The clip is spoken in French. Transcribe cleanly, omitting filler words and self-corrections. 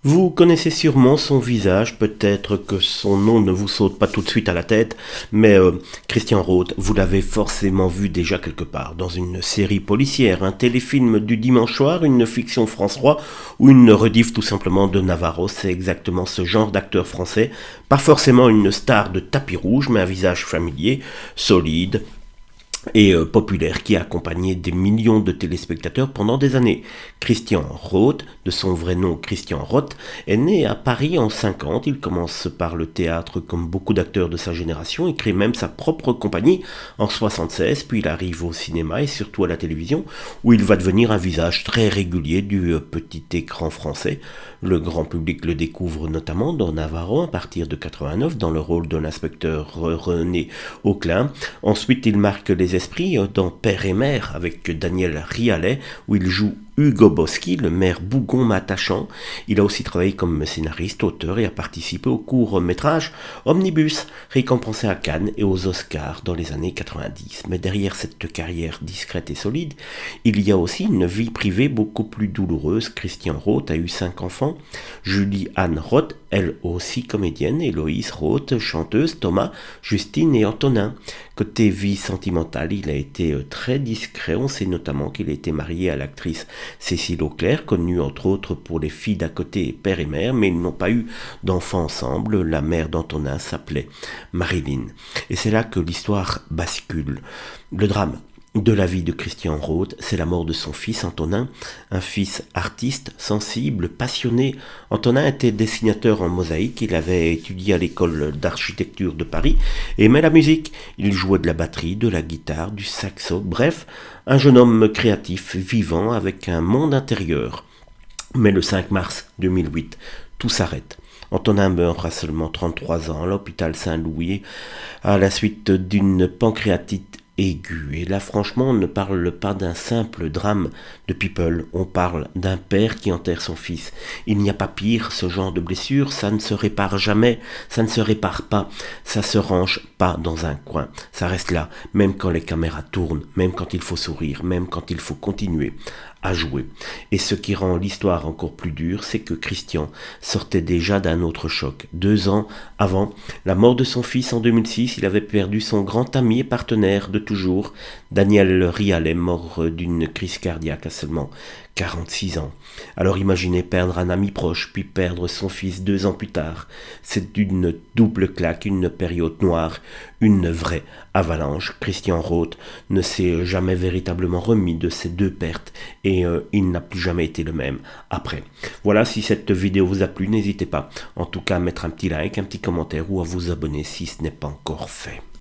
Vous connaissez sûrement son visage, peut-être que son nom ne vous saute pas tout de suite à la tête, mais Christian Roth, vous l'avez forcément vu déjà quelque part, dans une série policière, un téléfilm du dimanche soir, une fiction France 3 ou une rediff tout simplement de Navarro. C'est exactement ce genre d'acteur français, pas forcément une star de tapis rouge, mais un visage familier, solide, et populaire qui a accompagné des millions de téléspectateurs pendant des années. Christian Roth, de son vrai nom Christian Roth, est né à Paris en 50. Il commence par le théâtre comme beaucoup d'acteurs de sa génération et crée même sa propre compagnie en 76, puis il arrive au cinéma et surtout à la télévision où il va devenir un visage très régulier du petit écran français. Le grand public le découvre notamment dans Navarro à partir de 89 dans le rôle de l'inspecteur René Auclin. Ensuite, il marque les esprits dans Père et Mère avec Daniel Rialet où il joue Hugo Boschi, le maire bougon mais attachant. Il a aussi travaillé comme scénariste, auteur et a participé au court-métrage Omnibus, récompensé à Cannes et aux Oscars dans les années 90. Mais derrière cette carrière discrète et solide, il y a aussi une vie privée beaucoup plus douloureuse. Christian Roth a eu 5 enfants. Julie-Anne Roth, elle aussi comédienne, Héloïse Roth, chanteuse, Thomas, Justine et Antonin. Côté vie sentimentale, il a été très discret. On sait notamment qu'il a été marié à l'actrice Cécile Auclair, connue entre autres pour Les filles d'à côté, Père et Mère, mais ils n'ont pas eu d'enfants ensemble. La mère d'Antonin s'appelait Marilyn. Et c'est là que l'histoire bascule. Le drame de la vie de Christian Roth, c'est la mort de son fils Antonin, un fils artiste, sensible, passionné. Antonin était dessinateur en mosaïque, il avait étudié à l'école d'architecture de Paris et aimait la musique. Il jouait de la batterie, de la guitare, du saxo, bref, un jeune homme créatif, vivant, avec un monde intérieur. Mais le 5 mars 2008, tout s'arrête. Antonin meurt à seulement 33 ans à l'hôpital Saint-Louis à la suite d'une pancréatite aiguë. Et là, franchement, on ne parle pas d'un simple drame de people, on parle d'un père qui enterre son fils. Il n'y a pas pire, ce genre de blessure, ça ne se répare jamais, ça ne se répare pas, ça se range pas dans un coin. Ça reste là, même quand les caméras tournent, même quand il faut sourire, même quand il faut continuer à jouer. Et ce qui rend l'histoire encore plus dure, c'est que Christian sortait déjà d'un autre choc. 2 ans avant la mort de son fils en 2006, il avait perdu son grand ami et partenaire de toujours, Daniel Rialet, mort d'une crise cardiaque à seulement 46 ans. Alors imaginez perdre un ami proche, puis perdre son fils 2 ans plus tard. C'est une double claque, une période noire, une vraie avalanche. Christian Roth ne s'est jamais véritablement remis de ces 2 pertes et il n'a plus jamais été le même après. Voilà, si cette vidéo vous a plu, n'hésitez pas en tout cas à mettre un petit like, un petit commentaire ou à vous abonner si ce n'est pas encore fait.